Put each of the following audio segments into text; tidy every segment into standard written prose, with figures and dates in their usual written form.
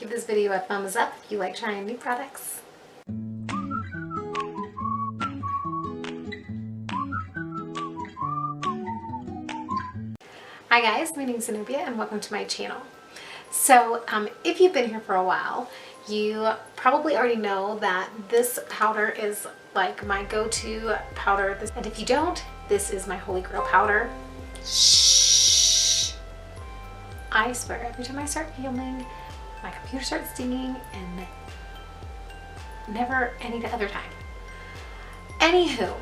Give this video a thumbs up if you like trying new products. Hi guys, my name is Zenobia and welcome to my channel. So if you've been here for a while, you probably already know that this powder is like my go-to powder. And if you don't, this is my holy grail powder. Shh! I swear, every time I start filming, my computer starts dinging and never any other time. Anywho,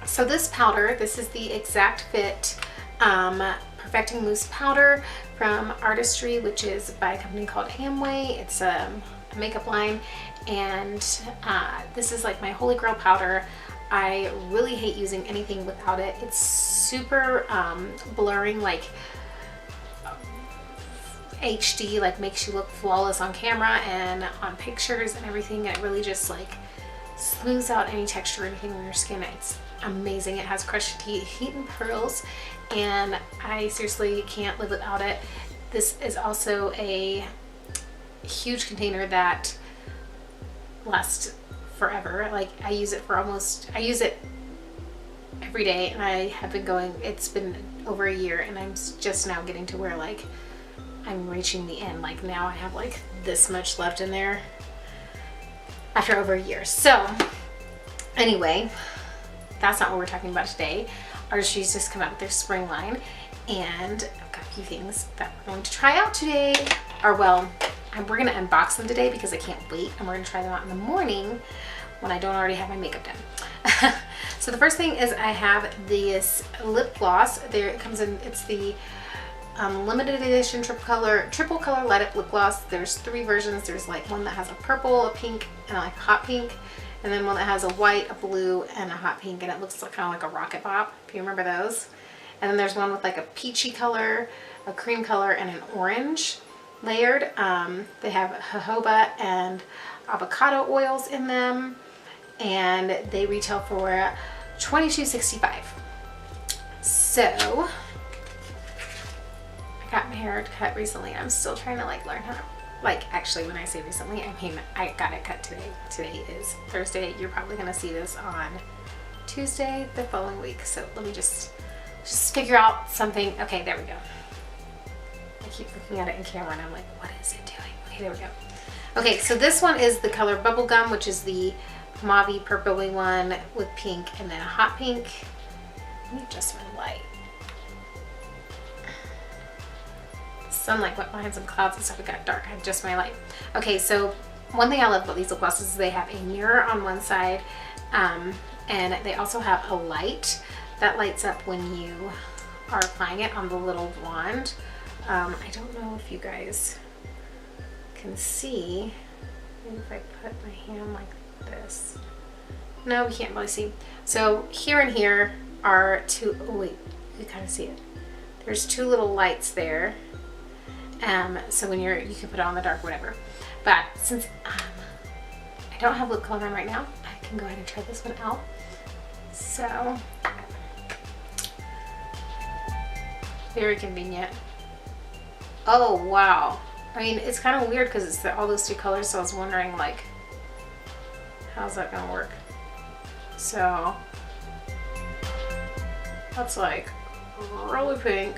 so this powder, this is the Exact Fit Perfecting Mousse Powder from Artistry, which is by a company called Amway. It's a makeup line, and this is like my holy grail powder. I really hate using anything without it. It's super blurring, like HD, like makes you look flawless on camera and on pictures and everything, and it really just like smooths out any texture or anything on your skin. It's amazing. It has crushed heat and pearls, and I seriously can't live without it. This is also a huge container that lasts forever. Like I use it every day, and I have been going, it's been over a year, and I'm just now getting to where like I'm reaching the end. Like now I have like this much left in there after over a year. So anyway, that's not what we're talking about today. Artistry's just come out with their spring line, and I've got a few things that we're going to try out today. Or well, we're gonna unbox them today because I can't wait, and we're gonna try them out in the morning when I don't already have my makeup done. So the first thing is I have this lip gloss. There it comes in, it's the limited edition triple color light up lip gloss. There's 3 versions. There's like one that has a purple, a pink, and like a hot pink, and then one that has a white, a blue, and a hot pink, and it looks like, kind of like a rocket pop, if you remember those. And then there's one with like a peachy color, a cream color, and an orange layered. They have jojoba and avocado oils in them, and they retail for $22.65. So I got my hair cut recently. I'm still trying to like learn how to, like, actually when I say recently, I mean I got it cut today. Today is Thursday. You're probably gonna see this on Tuesday the following week. So let me just figure out something. Okay, there we go. I keep looking at it in camera and I'm like, what is it doing? Okay, there we go. Okay, so this one is the color Bubblegum, which is the mauve-y purpley one with pink and then a hot pink. Let me adjust my light. Sunlight went behind some clouds and stuff. It got dark. I adjust my light. Okay, so one thing I love about these lip glosses is they have a mirror on one side, and they also have a light that lights up when you are applying it on the little wand. I don't know if you guys can see. Maybe if I put my hand like this. No, we can't really see. So here and here are 2, oh wait, you kind of see it. There's 2 little lights there. So when you can put it on the dark, whatever. But since I don't have lip color on right now, I can go ahead and try this one out. So, very convenient. Oh wow. I mean, it's kind of weird because it's all those 2 colors, so I was wondering like, how's that gonna work? So, that's like really pink.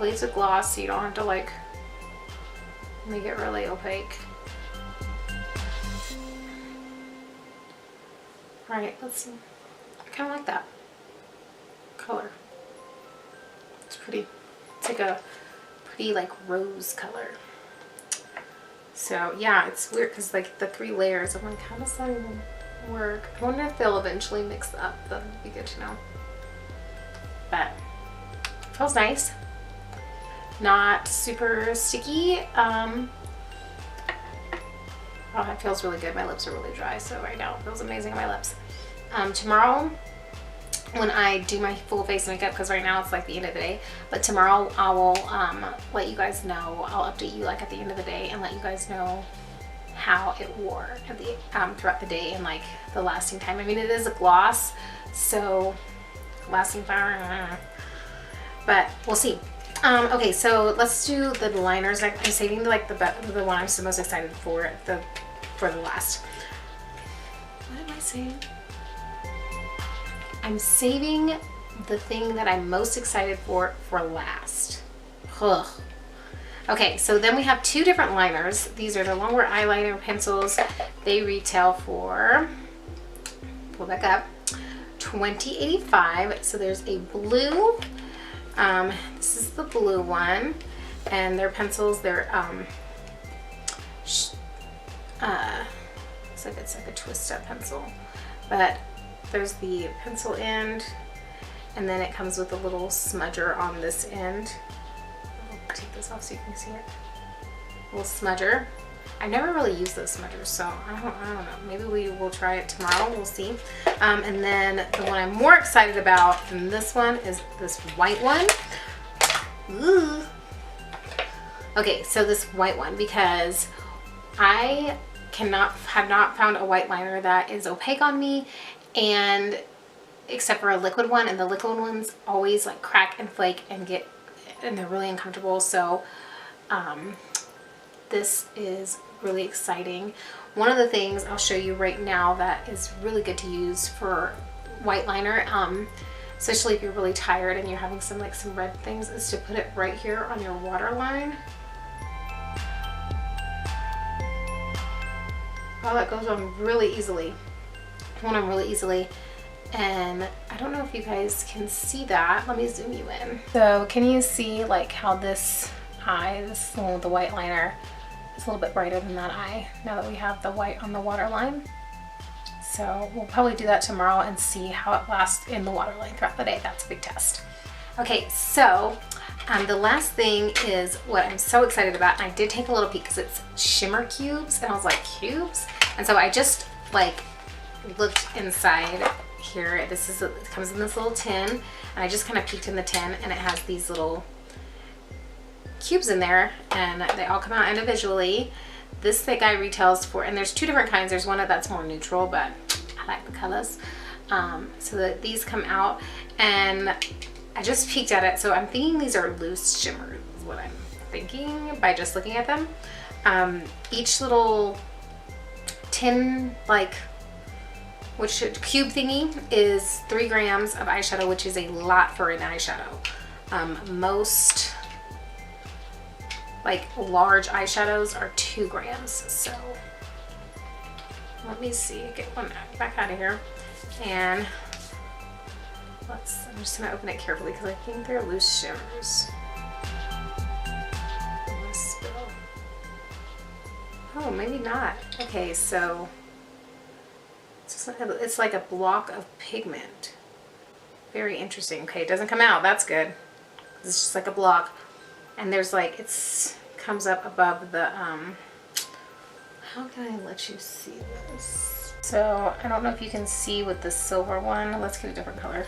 It's a gloss, so you don't have to like make it really opaque. Alright, let's see. I kind of like that color. It's pretty. It's like a pretty like rose color. So yeah, it's weird because like the 3 layers, I'm like, how does that even work? I wonder if they'll eventually mix up. That would be good to know. But it feels nice. Not super sticky. Oh, it feels really good. My lips are really dry, so right now it feels amazing on my lips. Tomorrow, when I do my full face makeup, because right now it's like the end of the day, but tomorrow I will let you guys know. I'll update you like at the end of the day and let you guys know how it wore at the throughout the day and like the lasting time. I mean, it is a gloss, so lasting time, but we'll see. Okay, so let's do the liners. I'm saving the one I'm the most excited for the last. What am I saying? I'm saving the thing that I'm most excited for last. Ugh. Okay, so then we have two different liners. These are the Longwear eyeliner pencils. They retail for, pull back up, $20.85. So there's a blue. This is the blue one, and their pencils. They're it's like a twist up pencil, but there's the pencil end, and then it comes with a little smudger on this end. I'll take this off so you can see it. A little smudger. I've never really used those smudgers, so I don't know. Maybe we will try it tomorrow. We'll see. And then the one I'm more excited about than this one is this white one. Ooh. Okay, so this white one, because I have not found a white liner that is opaque on me, and except for a liquid one, and the liquid ones always like crack and flake and they're really uncomfortable. So this is really exciting. One of the things I'll show you right now that is really good to use for white liner, especially if you're really tired and you're having some red things, is to put it right here on your waterline. Oh, that goes on really easily. Went on really easily. And I don't know if you guys can see that. Let me zoom you in. So can you see like how this eye, this one with the white liner, is a little bit brighter than that eye now that we have the white on the waterline? So we'll probably do that tomorrow and see how it lasts in the waterline throughout the day. That's a big test. Okay, so the last thing is what I'm so excited about, and I did take a little peek because it's shimmer cubes, and I was like, cubes? And so I just looked inside here. It comes in this little tin, and I just kind of peeked in the tin, and it has these little cubes in there, and they all come out individually. This thick guy retails for, and there's two different kinds. There's one that's more neutral, but I like the colors. So that these come out, and I just peeked at it. So I'm thinking these are loose shimmers, is what I'm thinking by just looking at them. Each little tin, cube thingy is 3 grams of eyeshadow, which is a lot for an eyeshadow. Most large eyeshadows are 2 grams. So let me see, get one back out of here, and I'm just gonna open it carefully because I think they're loose shimmers. I'm gonna spill. Oh, maybe not. Okay, so it's like a block of pigment. Very interesting. Okay, it doesn't come out. That's good. It's just like a block, and there's comes up above the how can I let you see this? So I don't know if you can see with the silver one. Let's get a different color.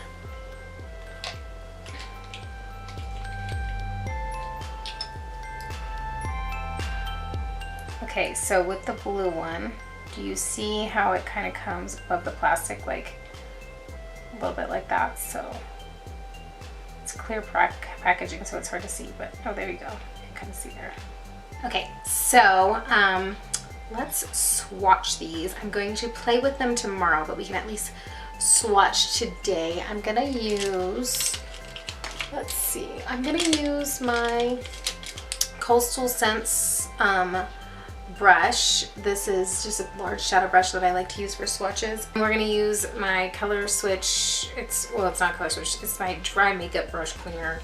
Okay, so with the blue one, do you see how it kind of comes above the plastic, like a little bit like that? So it's clear packaging, so it's hard to see, but oh, there you go. You can kind of see there. Okay, so let's swatch these. I'm going to play with them tomorrow, but we can at least swatch today. I'm gonna use, let's see, I'm gonna use my Coastal Scents brush. This is just a large shadow brush that I like to use for swatches. And we're gonna use my Color Switch. It's not Color Switch, it's my dry makeup brush cleaner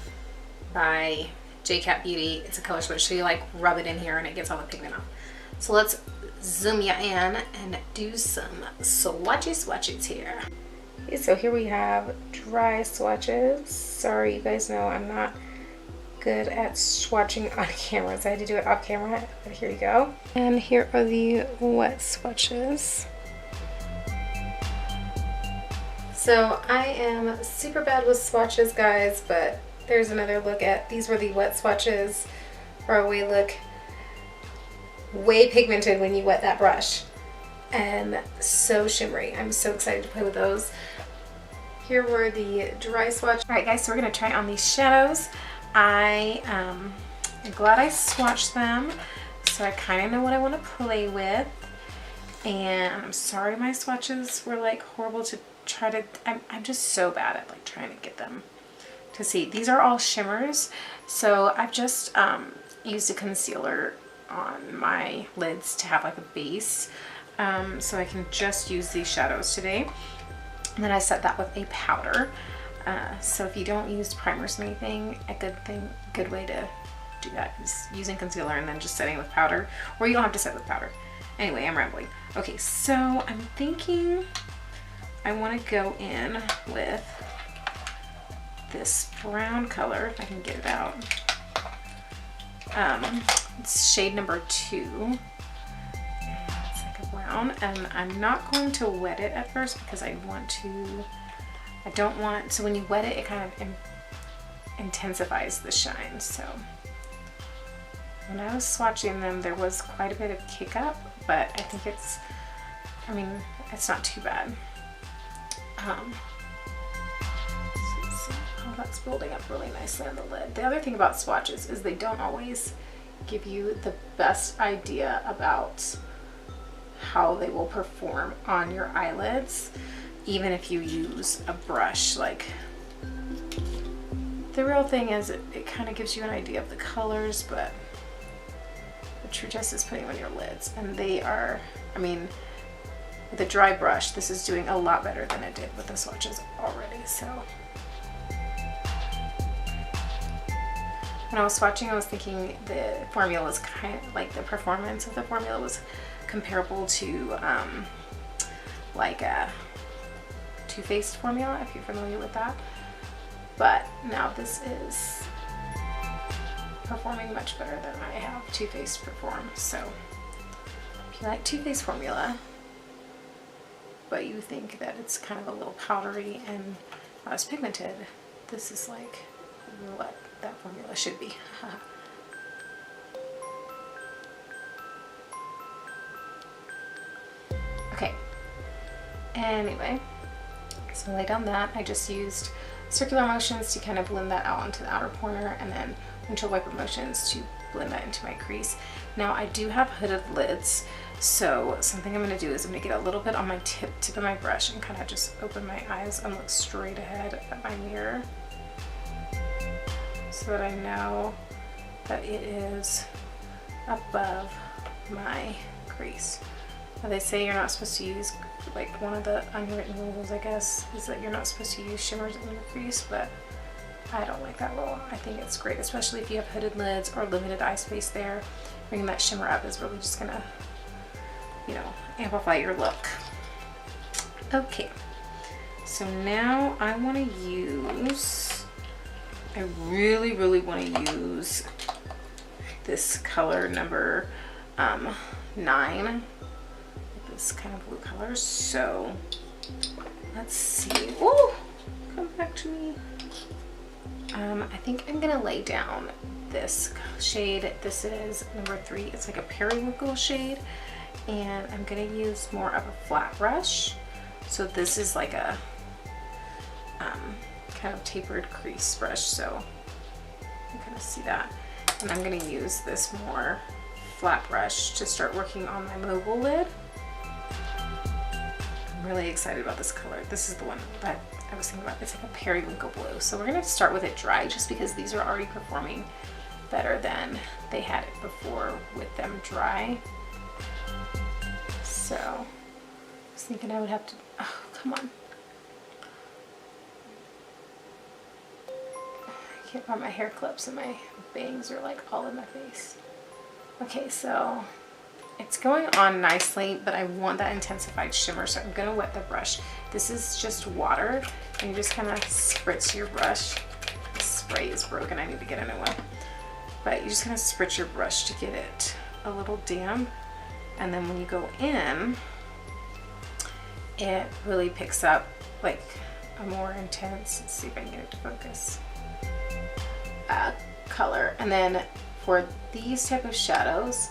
by JCat Beauty. It's a color switch, so you rub it in here and it gets all the pigment off. So let's zoom you in and do some swatches here. Okay, so here we have dry swatches. Sorry, you guys know I'm not good at swatching on camera, so I had to do it off camera, but here you go. And here are the wet swatches. So I am super bad with swatches, guys, but there's another look at, these were the wet swatches. Faraway look, way pigmented when you wet that brush, and so shimmery. I'm so excited to play with those. Here were the dry swatch. All right, guys, so we're gonna try on these shadows. I'm glad I swatched them, so I kind of know what I want to play with. And I'm sorry my swatches were like horrible to try to, I'm just so bad at like trying to get them to see. These are all shimmers, so I've just used a concealer on my lids to have like a base, so I can just use these shadows today. And then I set that with a powder. So if you don't use primers or anything, a good way to do that is using concealer and then just setting with powder, or you don't have to set with powder. Anyway, I'm rambling. Okay, so I'm thinking I want to go in with this brown color, if I can get it out. It's shade number 2. It's like a brown, and I'm not going to wet it at first because I don't want, so when you wet it, it kind of intensifies the shine. So when I was swatching them, there was quite a bit of kick up, but I think it's not too bad. Oh, that's building up really nicely on the lid. The other thing about swatches is they don't always give you the best idea about how they will perform on your eyelids, even if you use a brush. Like, the real thing is it kind of gives you an idea of the colors, but the true test is putting on your lids, and they are, with a dry brush, this is doing a lot better than it did with the swatches already. So when I was swatching, I was thinking the formula was kind of like, the performance of the formula was comparable to like a Too Faced formula, if you're familiar with that. But now this is performing much better than I have Too Faced perform. So if you like Too Faced formula, but you think that it's kind of a little powdery and not as pigmented, this is like what that formula should be. Okay, anyway, so lay down that. I just used circular motions to kind of blend that out onto the outer corner, and then windshield wiper motions to blend that into my crease. Now I do have hooded lids, so something I'm going to do is I'm going to get a little bit on my tip of my brush and kind of just open my eyes and look straight ahead at my mirror, so that I know that it is above my crease. Now they say you're not supposed to use, like, one of the unwritten rules, I guess, is that you're not supposed to use shimmers in your crease, but I don't like that rule. I think it's great, especially if you have hooded lids or limited eye space there. Bringing that shimmer up is really just gonna, amplify your look. Okay, so now I want to use, I really want to use this color number 9, this kind of blue color. So let's see. Oh, come back to me. I think I'm gonna lay down this shade. This is number 3. It's like a periwinkle shade, and I'm gonna use more of a flat brush. So this is like a kind of tapered crease brush, so you can see that. And I'm gonna use this more flat brush to start working on my mobile lid. I'm really excited about this color. This is the one that I was thinking about. It's like a periwinkle blue. So we're gonna start with it dry, just because these are already performing better than they had it before with them dry. So I was thinking I would have to, oh, come on. I can't find my hair clips and my bangs are like all in my face. Okay, so it's going on nicely, but I want that intensified shimmer, so I'm gonna wet the brush. This is just water, and you just kind of spritz your brush. The spray is broken, I need to get a new one. But you just kind of spritz your brush to get it a little damp, and then when you go in, it really picks up like a more intense, let's see if I can get it to focus, color. And then for these type of shadows,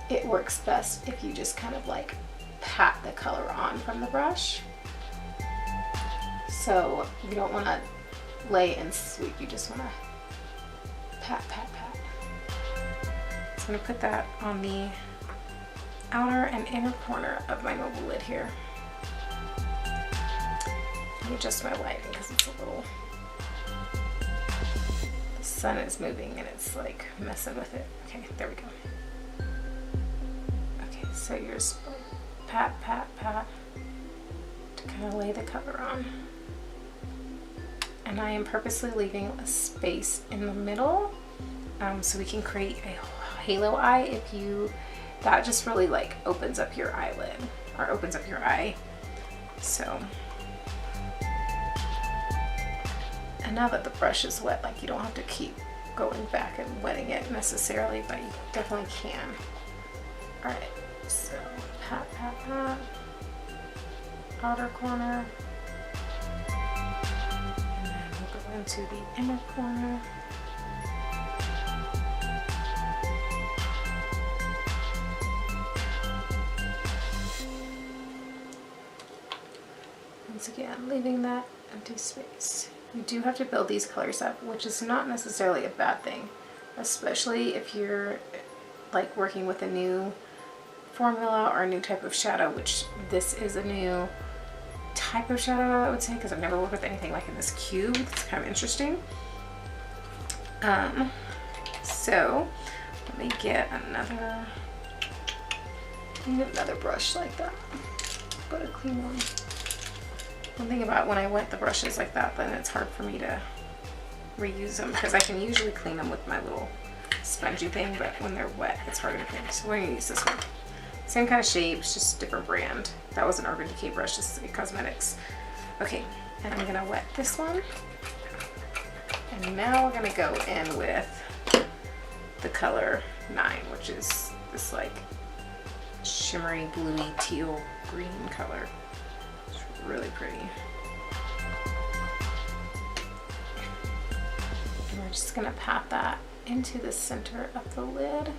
it works best if you just kind of like pat the color on from the brush. So you don't want to lay and sweep, you just want to pat, pat, pat. So I'm gonna put that on the outer and inner corner of my mobile lid here. Let me adjust my lighting because it's a little, the sun is moving and it's like messing with it. Okay, there we go. Okay, so you're just like pat, pat, pat to kind of lay the cover on. And I am purposely leaving a space in the middle so we can create a halo eye if you, that just really like opens up your eyelid or opens up your eye. So, and now that the brush is wet, like you don't have to keep going back and wetting it necessarily, but you definitely can. All right, so pat, pat, pat, outer corner, and then we'll go into the inner corner. Once again, leaving that empty space. You do have to build these colors up, which is not necessarily a bad thing, especially if you're like working with a new formula or a new type of shadow, which this is a new type of shadow, I would say, because I've never worked with anything like in this cube. It's kind of interesting. So let me get another, I need another brush like that, but a clean one. One thing about when I wet the brushes like that, then it's hard for me to reuse them because I can usually clean them with my little spongy thing, but when they're wet, it's harder to clean. So we're gonna use this one. Same kind of shape, it's just a different brand. That was an Urban Decay brush, this is Cosmetics. Okay, and I'm gonna wet this one. And now we're gonna go in with the color 9, which is this like shimmery, bluey, teal, green color. Really pretty. And we're just gonna pat that into the center of the lid.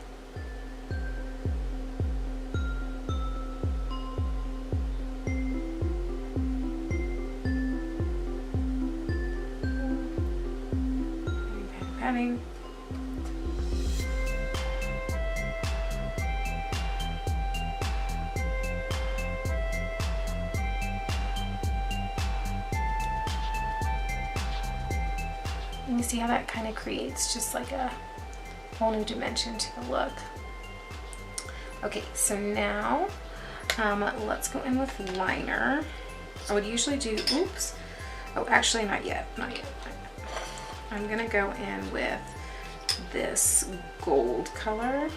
Patting. You see how that kind of creates just like a whole new dimension to the look. Okay, so now let's go in with liner. I would usually do, oops, oh actually not yet, not yet. I'm gonna go in with this gold color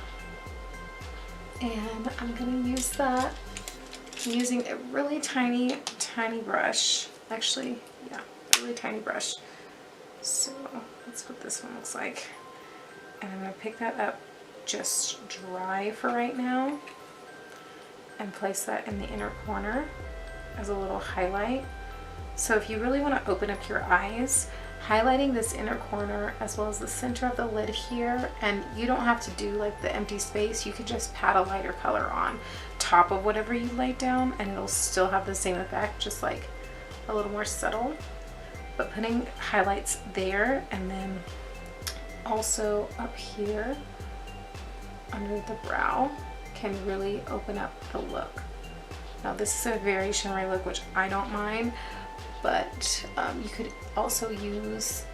and I'm gonna use that. I'm using a really tiny brush. Actually, yeah, a really tiny brush. So that's what this one looks like. And I'm gonna pick that up just dry for right now and place that in the inner corner as a little highlight. So if you really want to open up your eyes, highlighting this inner corner as well as the center of the lid here, and you don't have to do like the empty space, you could just pat a lighter color on top of whatever you laid down and it'll still have the same effect, just like a little more subtle. But putting highlights there and then also up here under the brow can really open up the look. Now this is a very shimmery look, which I don't mind, but you could also use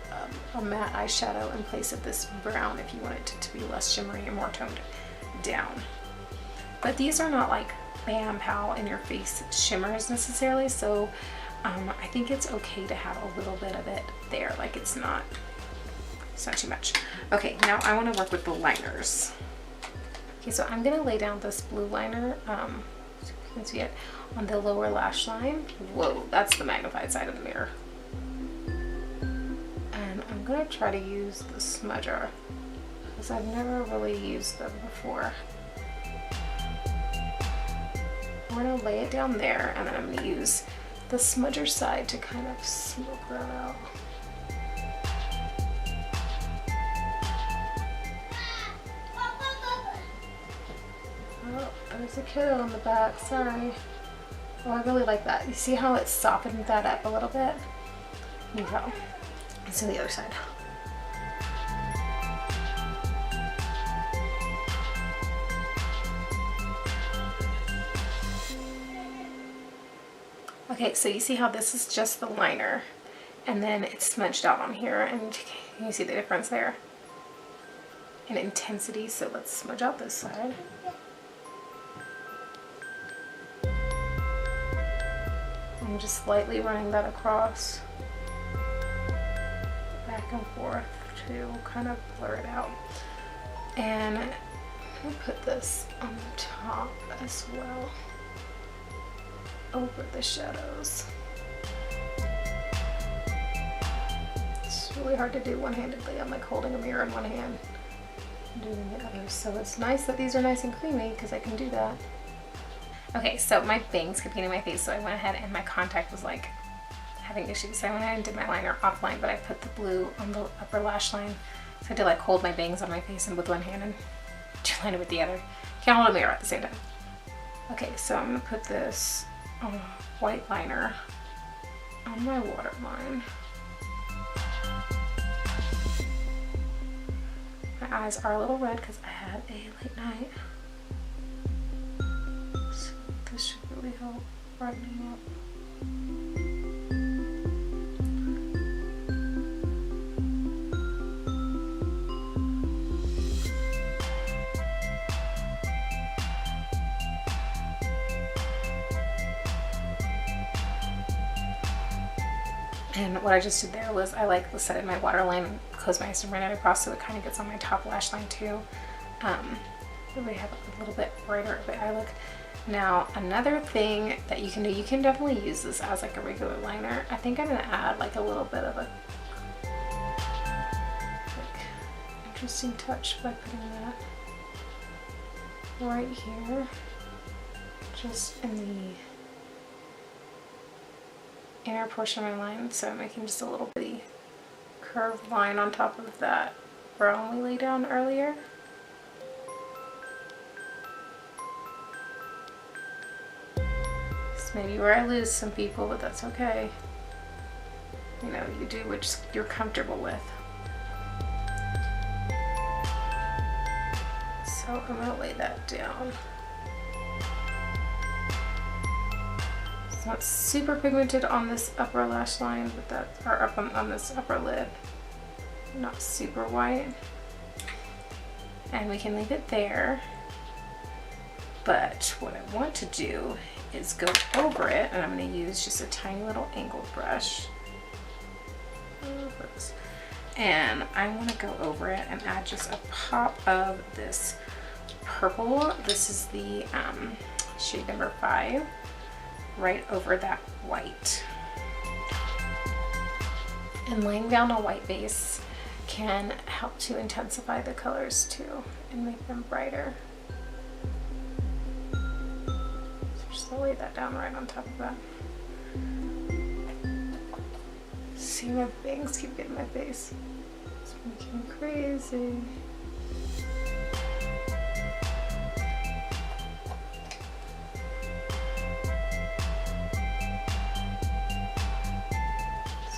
a matte eyeshadow in place of this brown if you want it to be less shimmery and more toned down. But these are not like bam pow in your face shimmers necessarily, so I think it's okay to have a little bit of it there, like it's not too much. Okay, now I want to work with the liners. Okay, so I'm gonna lay down this blue liner, so you can see it on the lower lash line. Whoa, that's the magnified side of the mirror. And I'm gonna try to use the smudger because I've never really used them before. We're gonna lay it down there and then I'm gonna use the smudger side to kind of smoke that out. Oh, there's a kid on the back, sorry. Oh, I really like that. You see how it softened that up a little bit? There you go. Let's do the other side. Okay, so you see how this is just the liner and then it's smudged out on here, and you see the difference there in intensity. So let's smudge out this side. I'm just lightly running that across, back and forth to kind of blur it out. And I'm going to put this on the top as well, over the shadows. It's really hard to do one-handedly. I'm like holding a mirror in one hand and doing the other. So it's nice that these are nice and creamy because I can do that. Okay, so my bangs kept getting in my face, so I went ahead and my contact was like having issues. So I went ahead and did my liner offline, but I put the blue on the upper lash line. So I had to like hold my bangs on my face and with one hand and line it with the other. Can't hold a mirror at the same time. Okay, so I'm gonna put this white liner on my waterline. My eyes are a little red because I had a late night. So this should really help brightening up. And what I just did there was I like set in my waterline and closed my eyes and ran it across so it kind of gets on my top lash line too. Really have a little bit brighter of the eye look. Now another thing that you can do, you can definitely use this as like a regular liner. I think I'm going to add like a little bit of a interesting touch by putting that right here, just in the inner portion of my line. So I'm making just a little bitty curved line on top of that brown we laid down earlier. This may be where I lose some people, but that's okay. You know, you do what you're comfortable with. So I'm gonna lay that down. It's not super pigmented on this upper lash line, but that's up on this upper lid. Not super white. And we can leave it there. But what I want to do is go over it, and I'm going to use just a tiny little angled brush. And I want to go over it and add just a pop of this purple. This is the shade number 5. Right over that white. And laying down a white base can help to intensify the colors too and make them brighter. So just lay that down right on top of that. See, my bangs keep getting my face. It's making me crazy.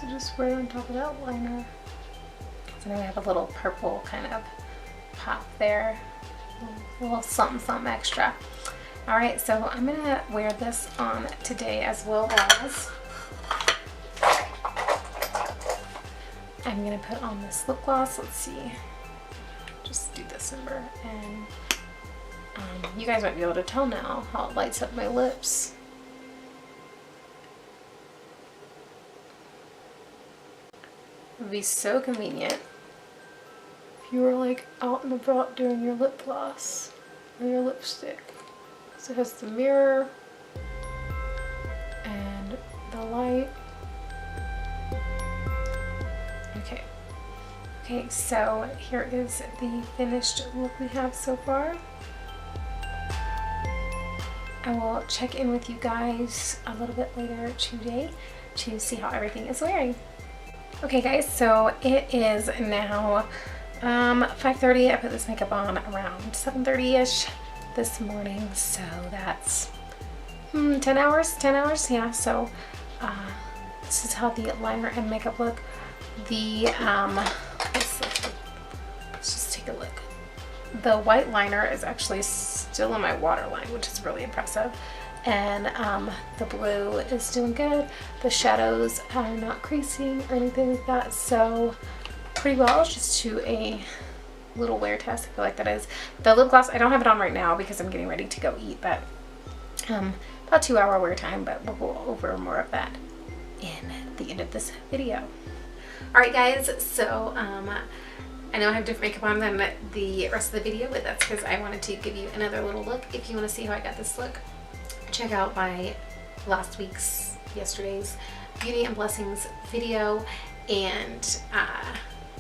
Just right on top of that liner. So now we have a little purple kind of pop there. A little something, something extra. Alright, so I'm going to wear this on today, as well as I'm going to put on this lip gloss. Let's see. Just do this number. And you guys might be able to tell now how it lights up my lips. It would be so convenient if you were like out and about doing your lip gloss or your lipstick. So it has the mirror and the light. Okay, so here is the finished look we have so far. I will check in with you guys a little bit later today to see how everything is wearing. Okay guys, so it is now 5:30. I put this makeup on around 7:30ish this morning, so that's 10 hours, yeah. So this is how the liner and makeup look. The let's just take a look. The white liner is actually still in my waterline, which is really impressive. And the blue is doing good. The shadows are not creasing or anything like that, so pretty well. Just to a little wear test. I feel like that is. The lip gloss, I don't have it on right now because I'm getting ready to go eat, but about 2-hour wear time, but we'll go over more of that in the end of this video. Alright guys, so I know I have different makeup on than the rest of the video, but that's because I wanted to give you another little look. If you want to see how I got this look, check out my yesterday's Beauty and Blessings video, and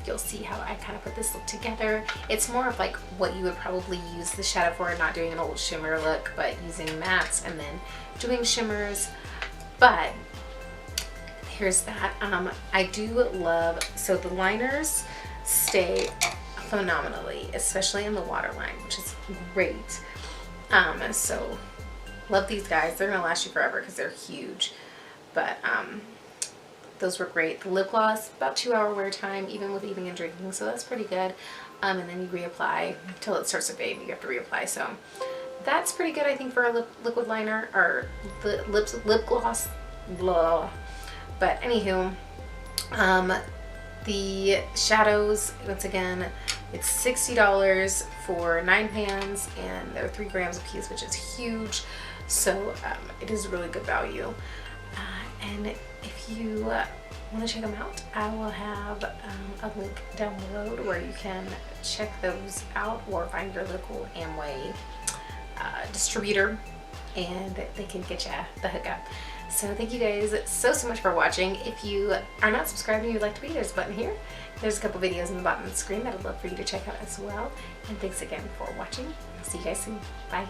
you'll see how I kind of put this look together. It's more of like what you would probably use the shadow for, not doing an old shimmer look, but using mattes and then doing shimmers. But here's that. I do love, so the liners stay phenomenally, especially in the waterline, which is great. So love these guys. They're gonna last you forever because they're huge. But those were great. The lip gloss, about 2-hour wear time, even with eating and drinking, so that's pretty good. And then you reapply until it starts to fade. You have to reapply, so that's pretty good, I think, for a liquid liner or the lip gloss. Blah. But anywho, the shadows, once again, it's $60 for 9 pans, and they're 3 grams a piece, which is huge. So it is really good value. And if you want to check them out, I will have a link down below where you can check those out, or find your local Amway distributor, and they can get you the hookup. So thank you guys so much for watching. If you are not subscribed and you'd like to be, there's a button here. There's a couple videos in the bottom of the screen that I'd love for you to check out as well. And thanks again for watching. I'll see you guys soon. Bye.